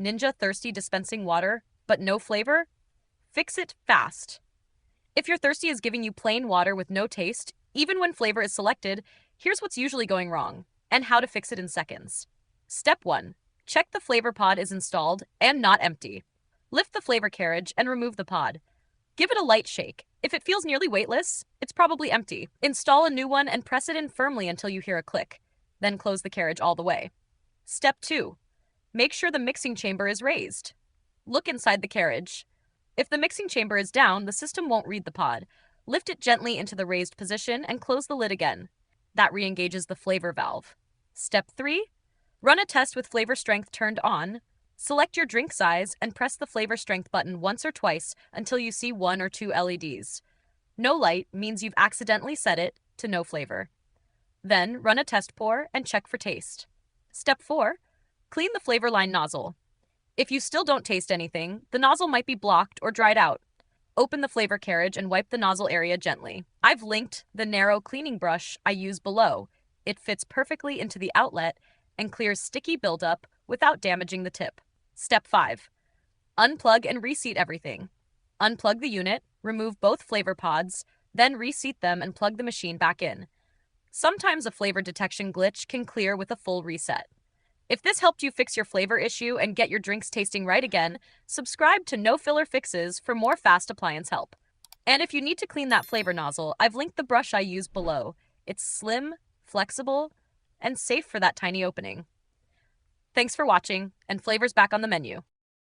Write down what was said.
Ninja Thirsti dispensing water, but no flavor? Fix it fast. If your Thirsti is giving you plain water with no taste, even when flavor is selected, here's what's usually going wrong, and how to fix it in seconds. Step 1. Check the flavor pod is installed and not empty. Lift the flavor carriage and remove the pod. Give it a light shake. If it feels nearly weightless, it's probably empty. Install a new one and press it in firmly until you hear a click. Then close the carriage all the way. Step 2. Make sure the mixing chamber is raised. Look inside the carriage. If the mixing chamber is down, the system won't read the pod. Lift it gently into the raised position and close the lid again. That re-engages the flavor valve. Step 3. Run a test with flavor strength turned on. Select your drink size and press the flavor strength button once or twice until you see 1 or 2 LEDs. No light means you've accidentally set it to no flavor. Then run a test pour and check for taste. Step 4. Clean the flavor line nozzle. If you still don't taste anything, the nozzle might be blocked or dried out. Open the flavor carriage and wipe the nozzle area gently. I've linked the narrow cleaning brush I use below. It fits perfectly into the outlet and clears sticky buildup without damaging the tip. Step 5. Unplug and reseat everything. Unplug the unit, remove both flavor pods, then reseat them and plug the machine back in. Sometimes a flavor detection glitch can clear with a full reset. If this helped you fix your flavor issue and get your drinks tasting right again, subscribe to No Filler Fixes for more fast appliance help. And if you need to clean that flavor nozzle, I've linked the brush I use below. It's slim, flexible, and safe for that tiny opening. Thanks for watching, and flavor's back on the menu.